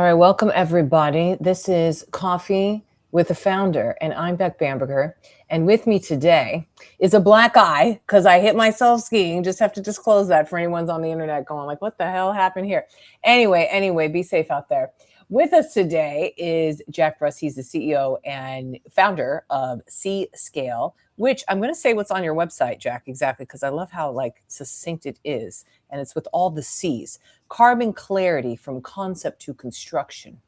right, welcome everybody. This is Coffee with the Founder, and I'm Beck Bamberger. And with me today is a black eye because I hit myself skiing. Just have to disclose that for anyone's on the internet going like, what the hell happened here? Anyway, be safe out there. With us today is Jack Rusk. He's the CEO and founder of C.Scale, which I'm going to say what's on your website, Jack, exactly, because I love how like succinct it is. And it's with all the C's. Carbon clarity from concept to construction.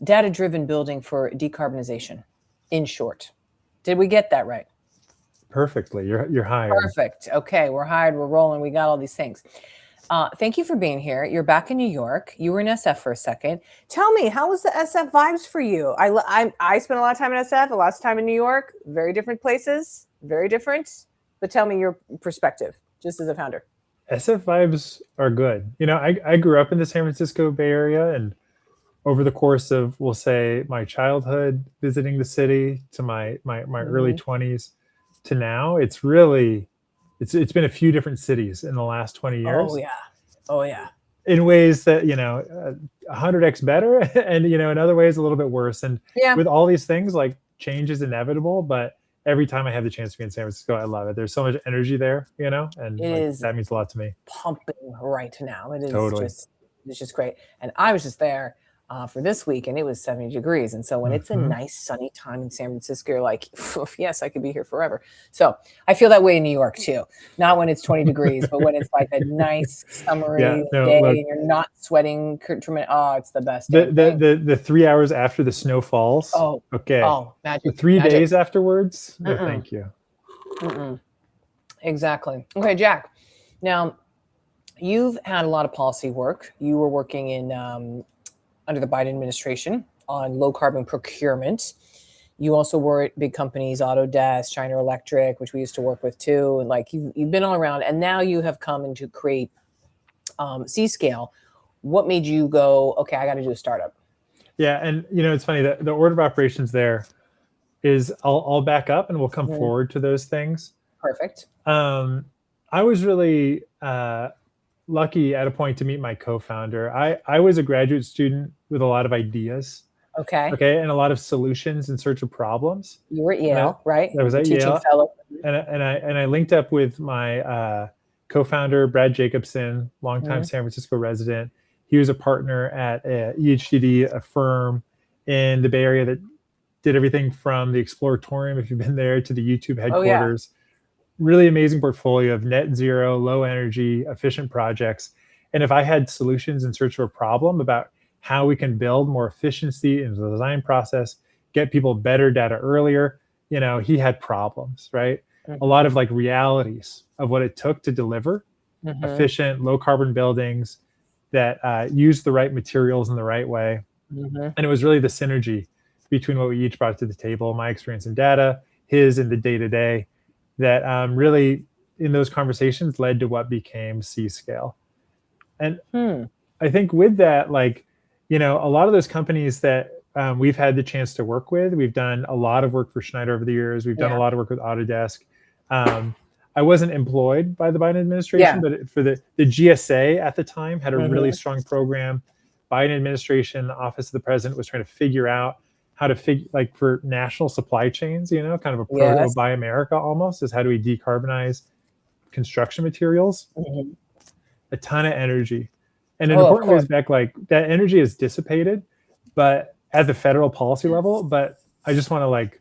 Data-driven building for decarbonization, in short. Did we get that right? Perfectly. You're hired. Perfect. Okay, we're hired, we're rolling, we got all these things. Thank you for being here. You're back in New York. You were in SF for a second. Tell me, how was the SF vibes for you? I spent a lot of time in SF, a lot of time in New York. Very different places, very different. But tell me your perspective, just as a founder. SF vibes are good. You know, I grew up in the San Francisco Bay Area, and over the course of, we'll say, my childhood, visiting the city to my early 20s to now, it's been a few different cities in the last 20 years. Oh yeah. In ways that, 100x better, and in other ways a little bit worse. And with all these things, like, change is inevitable, but every time I have the chance to be in San Francisco, I love it. There's so much energy there, and that means a lot to me. Pumping right now. It is totally. It's just great. And I was just there for this week, and it was 70 degrees. And so when it's a nice sunny time in San Francisco, you're like, yes, I could be here forever. So I feel that way in New York too. Not when it's 20 degrees, but when it's like a nice summery day and you're not sweating. It's the best. The 3 hours after the snow falls. Oh, okay. Oh, magic. The 3 days afterwards. No, thank you. Exactly. Okay, Jack. Now, you've had a lot of policy work. You were working in under the Biden administration on low carbon procurement. You also were at big companies, Autodesk, Schneider Electric, which we used to work with too. And like you've been all around, and now you have come in to create C.Scale. What made you go, okay, I got to do a startup? Yeah, and it's funny that the order of operations there is I'll back up and we'll come forward to those things. Perfect. I was really lucky at a point to meet my co-founder. I was a graduate student with a lot of ideas. Okay, and a lot of solutions in search of problems. You were at Yale, right? I was at Yale. Fellow. And I linked up with my co-founder, Brad Jacobson, longtime San Francisco resident. He was a partner at EHDD, a firm in the Bay Area that did everything from the Exploratorium, if you've been there, to the YouTube headquarters. Really amazing portfolio of net zero, low energy, efficient projects. And if I had solutions in search of a problem about how we can build more efficiency in the design process, get people better data earlier, he had problems, right? A lot of like realities of what it took to deliver efficient, low carbon buildings that use the right materials in the right way. And it was really the synergy between what we each brought to the table, my experience in data, his in the day-to-day, that really in those conversations led to what became C.Scale. And I think with that, a lot of those companies that we've had the chance to work with, we've done a lot of work for Schneider over the years. We've done a lot of work with Autodesk. I wasn't employed by the Biden administration, but for the GSA at the time had a really strong program. Biden administration, the Office of the President was trying to figure out how to for national supply chains, kind of a proto Buy America almost, is how do we decarbonize construction materials? A ton of energy. And an important way is back, that energy is dissipated, but at the federal policy level. But I just want to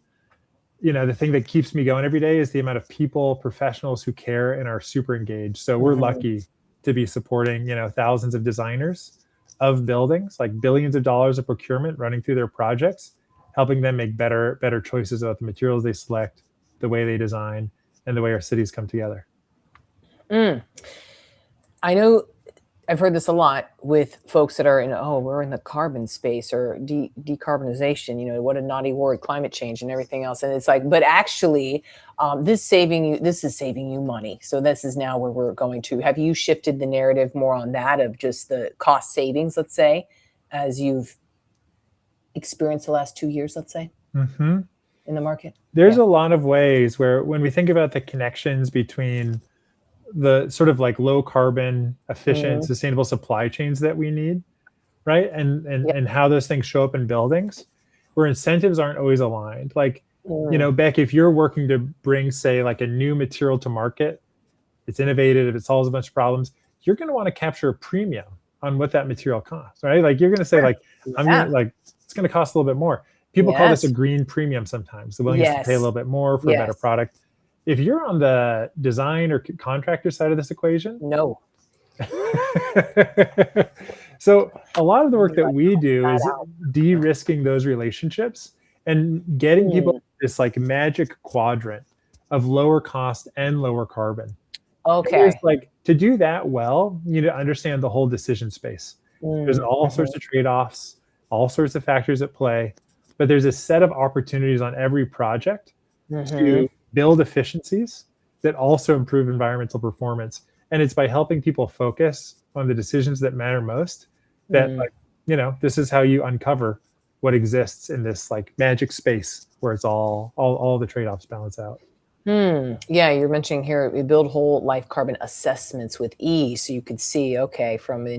the thing that keeps me going every day is the amount of people, professionals who care and are super engaged. So we're lucky to be supporting, thousands of designers of buildings, like billions of dollars of procurement running through their projects, helping them make better choices about the materials they select, the way they design, and the way our cities come together. I know I've heard this a lot with folks that are we're in the carbon space or decarbonization, what a naughty word, climate change and everything else. And it's like, but actually this is saving you money. So this is now where we're going to. Have you shifted the narrative more on that of just the cost savings, let's say, as you've experienced the last 2 years, let's say, in the market? There's a lot of ways where when we think about the connections between the sort of low carbon, efficient, sustainable supply chains that we need, right? And how those things show up in buildings, where incentives aren't always aligned. Like, Beck, if you're working to bring, say, like a new material to market, it's innovative, it solves a bunch of problems, you're going to want to capture a premium on what that material costs, right? Like you're going to say, like, I'm going to, like, it's going to cost a little bit more. People call this a green premium sometimes, the willingness to pay a little bit more for a better product. If you're on the design or contractor side of this equation, no. So a lot of the work that we do is de-risking those relationships and getting people this like magic quadrant of lower cost and lower carbon. Okay. Like, to do that well, you need to understand the whole decision space. There's all sorts of trade-offs, all sorts of factors at play, but there's a set of opportunities on every project to build efficiencies that also improve environmental performance. And it's by helping people focus on the decisions that matter most that, like, this is how you uncover what exists in this like magic space where it's all the trade-offs balance out. Yeah, you're mentioning here we build whole life carbon assessments with E, so you could see, okay, from the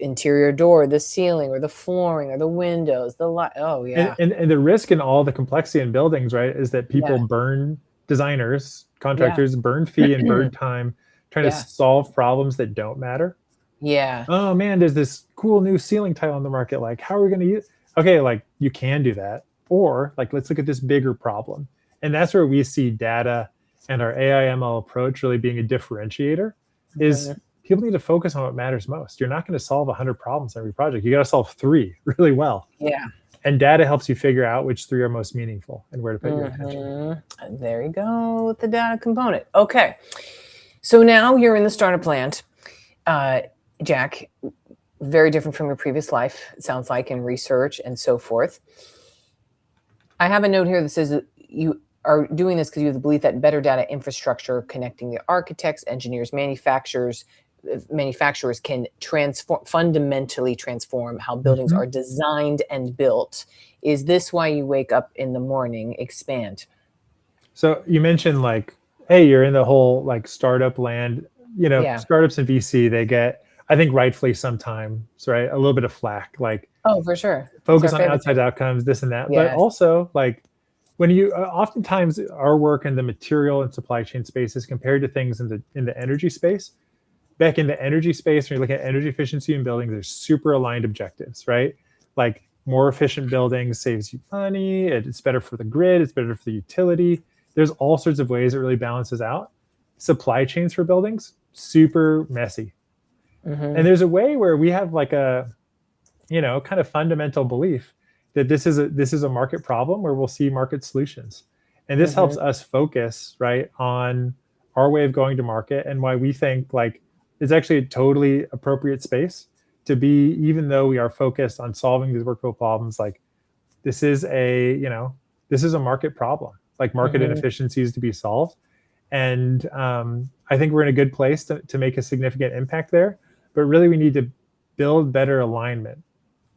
interior door, the ceiling, or the flooring, or the windows, the light. Oh yeah. And the risk in all the complexity in buildings, right, is that people burn, designers, contractors burn fee and burn time trying to solve problems that don't matter. Yeah. Oh man, there's this cool new ceiling tile on the market. Like, how are we going to use? Okay, like you can do that, or like let's look at this bigger problem. And that's where we see data and our AI ML approach really being a differentiator. Is people need to focus on what matters most. You're not going to solve 100 problems every project. You got to solve 3 really well. Yeah. And data helps you figure out which 3 are most meaningful and where to put your attention. And there you go with the data component. Okay. So now you're in the startup land. Jack, very different from your previous life, it sounds like, in research and so forth. I have a note here that says that you are doing this because you have the belief that better data infrastructure connecting the architects, engineers, manufacturers can fundamentally transform how buildings are designed and built. Is this why you wake up in the morning? Expand. So you mentioned, like, hey, you're in the whole like startup land, startups and VC, they get, I think rightfully sometimes, right, a little bit of flack, like, oh, for sure, focus on outside outcomes, this and that. But also, like, when you oftentimes our work in the material and supply chain spaces compared to things in the energy space, back in the energy space, when you're looking at energy efficiency in buildings, there's super aligned objectives, right? Like, more efficient buildings saves you money, it's better for the grid, it's better for the utility. There's all sorts of ways it really balances out. Supply chains for buildings, super messy. And there's a way where we have like a, kind of fundamental belief that this is a market problem where we'll see market solutions. And this helps us focus, right, on our way of going to market and why we think like it's actually a totally appropriate space to be, even though we are focused on solving these workflow problems. Like, this is a market problem, like market inefficiencies to be solved. And I think we're in a good place to make a significant impact there. But really, we need to build better alignment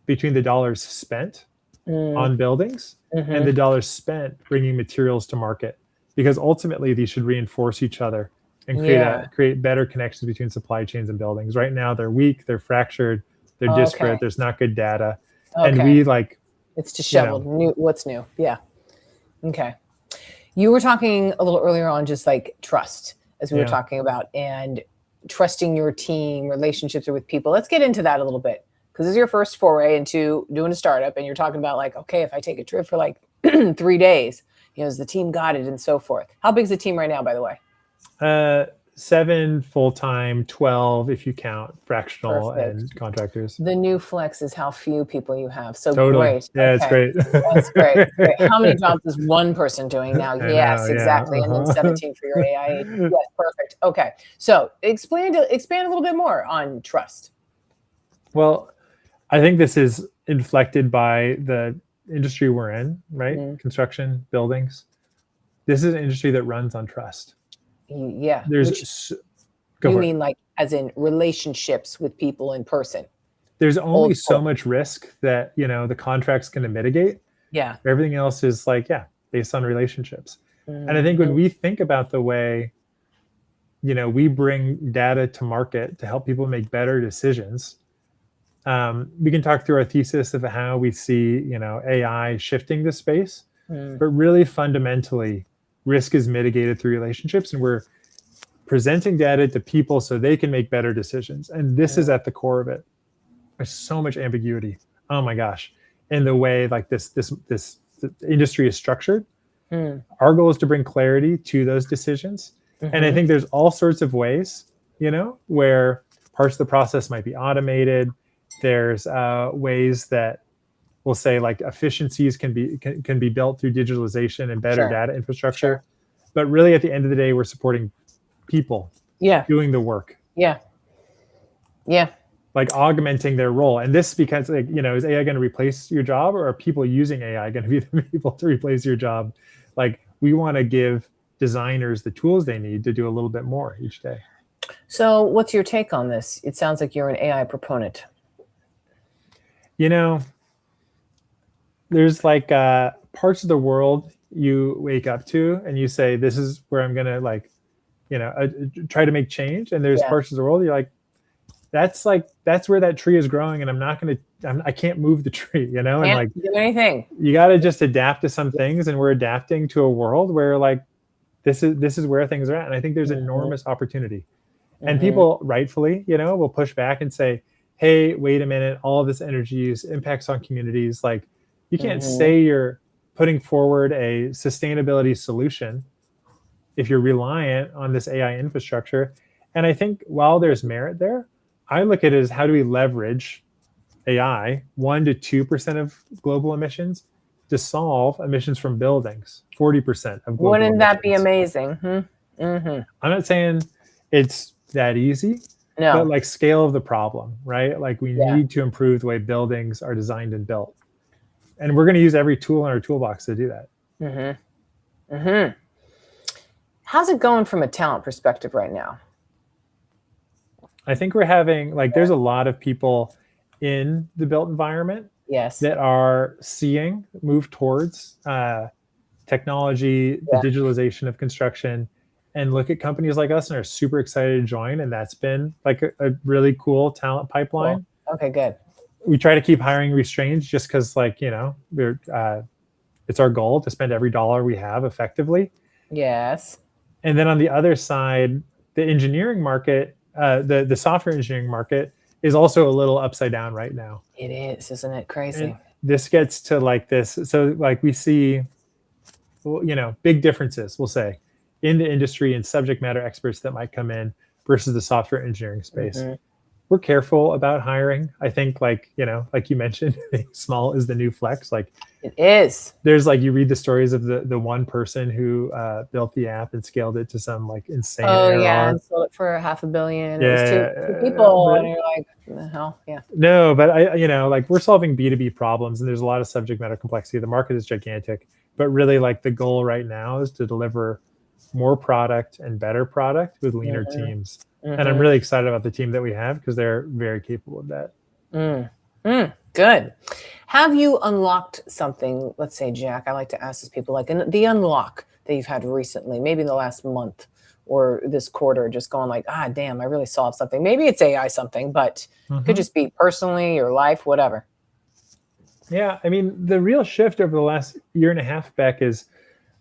between the dollars spent on buildings and the dollars spent bringing materials to market, because ultimately these should reinforce each other and create better connections between supply chains and buildings. Right now, they're weak, they're fractured, they're disparate. There's not good data, and we like it's disheveled. What's new? Yeah. Okay. You were talking a little earlier on just like trust, as we were talking about, and trusting your team, relationships with people. Let's get into that a little bit, because this is your first foray into doing a startup, and you're talking about like, okay, if I take a trip for like 3 days, is the team got it and so forth. How big is the team right now, by the way? 7 full-time, 12 if you count fractional and contractors. The new flex is how few people you have. So great. Yeah, it's great. That's great. How many jobs is one person doing now? Yes, exactly. And then 17 for your AI. Yes, perfect. Okay. So expand a little bit more on trust. Well, I think this is inflected by the industry we're in, right? Construction, buildings. This is an industry that runs on trust. Yeah. You mean like as in relationships with people in person? There's only so much risk that, the contract's going to mitigate. Yeah. Everything else is like, based on relationships. And I think when we think about the way, we bring data to market to help people make better decisions, We can talk through our thesis of how we see, AI shifting the space, but really fundamentally, risk is mitigated through relationships, and we're presenting data to people so they can make better decisions. And this is at the core of it. There's so much ambiguity. Oh my gosh, in the way like this industry is structured. Our goal is to bring clarity to those decisions. And I think there's all sorts of ways, where parts of the process might be automated. There's ways that we'll say like efficiencies can be built through digitalization and better data infrastructure. But really, at the end of the day, we're supporting people doing the work. Yeah. Like augmenting their role. And this because, is AI going to replace your job, or are people using AI going to be the people to replace your job? Like, we want to give designers the tools they need to do a little bit more each day. So what's your take on this? It sounds like you're an AI proponent. There's like parts of the world you wake up to and you say, this is where I'm going to try to make change. And there's parts of the world you're like, that's where that tree is growing, and I can't move the tree, and like do anything. You got to just adapt to some things, and we're adapting to a world where like this is where things are at. And I think there's enormous opportunity. And people rightfully, will push back and say, hey, wait a minute, all of this energy use impacts on communities. Like, you can't say you're putting forward a sustainability solution if you're reliant on this AI infrastructure. And I think while there's merit there, I look at it as, how do we leverage AI, 1 to 2% of global emissions, to solve emissions from buildings, 40% of global Wouldn't emissions. that be amazing? I'm not saying it's that easy, but like scale of the problem, right? Like, we need to improve the way buildings are designed and built. And we're going to use every tool in our toolbox to do that. How's it going from a talent perspective right now? I think we're having there's a lot of people in the built environment that are seeing move towards technology, the digitalization of construction, and look at companies like us and are super excited to join. And that's been like a really cool talent pipeline. Cool. Okay, good. We try to keep hiring restrained just because we're it's our goal to spend every dollar we have effectively. Yes. And then on the other side, the engineering market, the software engineering market is also a little upside down right now. It is, isn't it crazy? And this gets to this. So we see, big differences, we'll say, in the industry and subject matter experts that might come in versus the software engineering space. We're careful about hiring. I think like you mentioned, small is the new flex. Like, it is. There's you read the stories of the one person who built the app and scaled it to some insane ARR. And sold it for $500 million. It was two people, and you're like, the hell, No, but I we're solving B2B problems, and there's a lot of subject matter complexity. The market is gigantic, but really the goal right now is to deliver more product and better product with leaner teams. And I'm really excited about the team that we have because they're very capable of that. Good. Have you unlocked something? Let's say, Jack, I like to ask these people, the unlock that you've had recently, maybe in the last month or this quarter, just going damn, I really solved something. Maybe it's AI something, but it could just be personally, your life, whatever. Yeah. I mean, the real shift over the last year and a half, Beck, is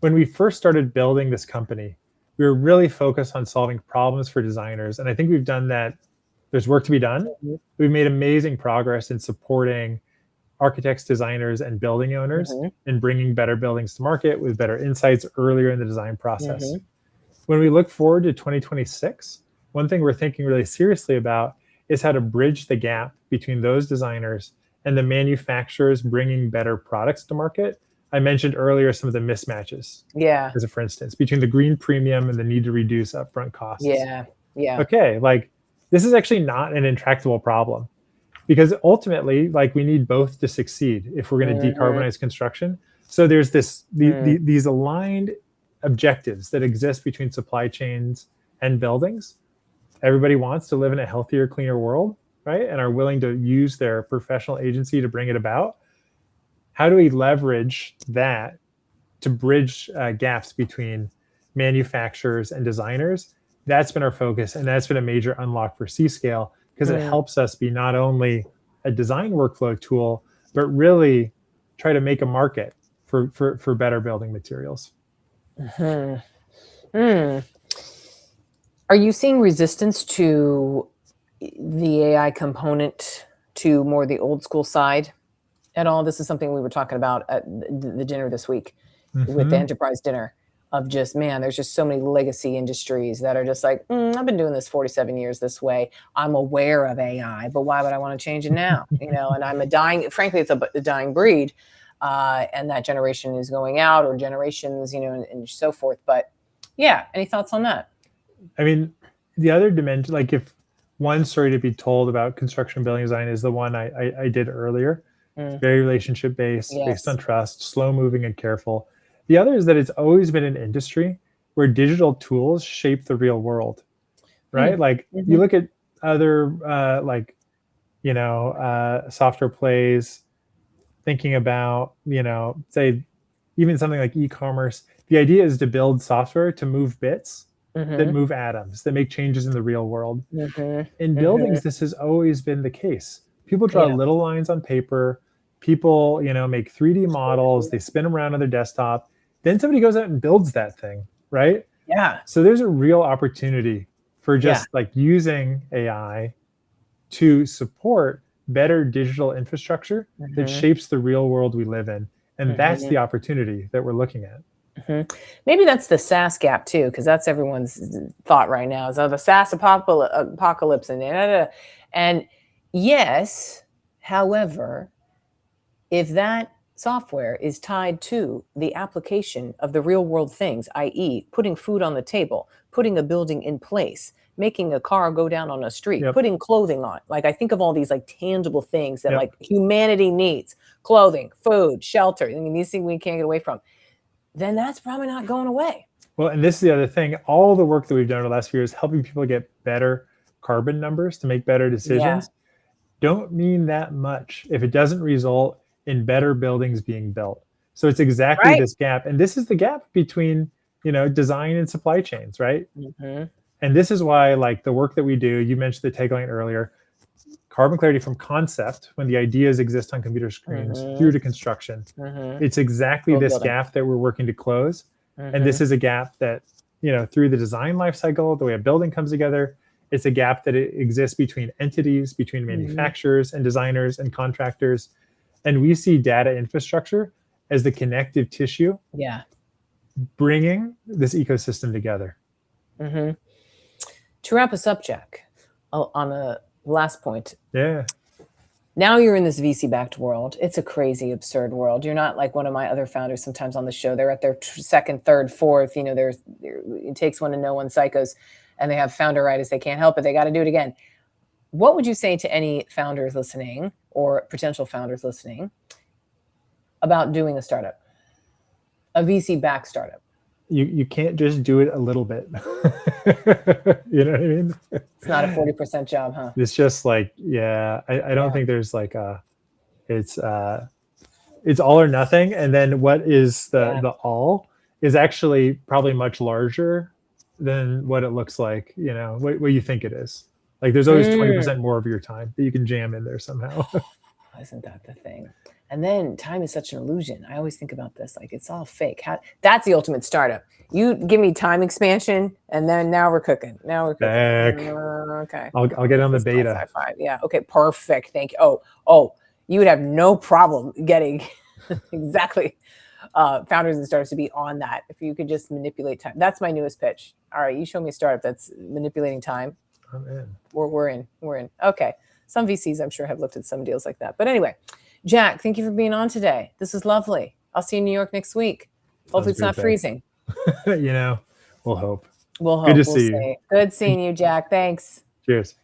when we first started building this company, we were really focused on solving problems for designers. And I think we've done that. There's work to be done. We've made amazing progress in supporting architects, designers, and building owners in bringing better buildings to market with better insights earlier in the design process. When we look forward to 2026, one thing we're thinking really seriously about is how to bridge the gap between those designers and the manufacturers bringing better products to market. I mentioned earlier some of the mismatches. As a for instance, between the green premium and the need to reduce upfront costs. Okay, this is actually not an intractable problem, because ultimately, we need both to succeed if we're going to decarbonize construction. So there's these aligned objectives that exist between supply chains and buildings. Everybody wants to live in a healthier, cleaner world, right? And are willing to use their professional agency to bring it about. How do we leverage that to bridge gaps between manufacturers and designers? That's been our focus, and that's been a major unlock for C.Scale, because it helps us be not only a design workflow tool, but really try to make a market for better building materials. Hmm. Are you seeing resistance to the AI component to more the old school side at all? This is something we were talking about at the dinner this week with the enterprise dinner, of just, man, there's just so many legacy industries that are just like, I've been doing this 47 years this way. I'm aware of AI, but why would I want to change it now? And I'm frankly, it's a dying breed. And that generation is going out, or generations, and so forth. But yeah, any thoughts on that? I mean, the other dimension, like if one story to be told about construction and building design is the one I did earlier. It's very relationship based, based on trust, slow moving and careful. The other is that it's always been an industry where digital tools shape the real world, right? Like you look at other software plays, thinking about, say even something like e-commerce. The idea is to build software to move bits that move atoms, that make changes in the real world. In buildings, this has always been the case. People draw little lines on paper. People, make 3D models. They spin them around on their desktop. Then somebody goes out and builds that thing, right? Yeah. So there's a real opportunity for just like using AI to support better digital infrastructure that shapes the real world we live in. And that's the opportunity that we're looking at. Maybe that's the SaaS gap too, because that's everyone's thought right now is, the SaaS apocalypse and yes, however, if that software is tied to the application of the real world things, i.e., putting food on the table, putting a building in place, making a car go down on a street, putting clothing on. Like, I think of all these like tangible things that like humanity needs: clothing, food, shelter. I mean, these things we can't get away from. Then that's probably not going away. Well, and this is the other thing. All the work that we've done over the last few years helping people get better carbon numbers to make better decisions don't mean that much if it doesn't result in better buildings being built. So it's exactly this gap. And this is the gap between, design and supply chains, right? And this is why, like, the work that we do, you mentioned the tagline earlier, carbon clarity from concept, when the ideas exist on computer screens, through to construction. It's exactly this gap that we're working to close. And this is a gap that, through the design life cycle, the way a building comes together, it's a gap that exists between entities, between manufacturers and designers and contractors. And we see data infrastructure as the connective tissue, bringing this ecosystem together. To wrap us up, Jack, on a last point. Yeah. Now you're in this VC-backed world. It's a crazy, absurd world. You're not like one of my other founders sometimes on the show. They're at their second, third, fourth. It takes one to know one psychos, and they have founder-itis. They can't help it. They got to do it again. What would you say to any founders listening or potential founders listening about doing a startup, a VC-backed startup? You can't just do it a little bit. You know what I mean? It's not a 40% job, huh? It's just like, I don't think there's like it's all or nothing. And then what is the all is actually probably much larger than what it looks like, what you think it is. Like, there's always 20% more of your time that you can jam in there somehow. Isn't that the thing? And then time is such an illusion. I always think about this, like, it's all fake. That's the ultimate startup. You give me time expansion, and then now we're cooking. Okay. I'll get on the beta. Sci-fi. Yeah. Okay. Perfect. Thank you. Oh, you would have no problem getting exactly founders and startups to be on that if you could just manipulate time. That's my newest pitch. All right, you show me a startup that's manipulating time. I'm in. We're in. Okay. Some VCs, I'm sure, have looked at some deals like that. But anyway, Jack, thank you for being on today. This was lovely. I'll see you in New York next week. Hopefully it's not freezing. We'll hope. We'll hope. Good to see you. Good seeing you, Jack. Thanks. Cheers.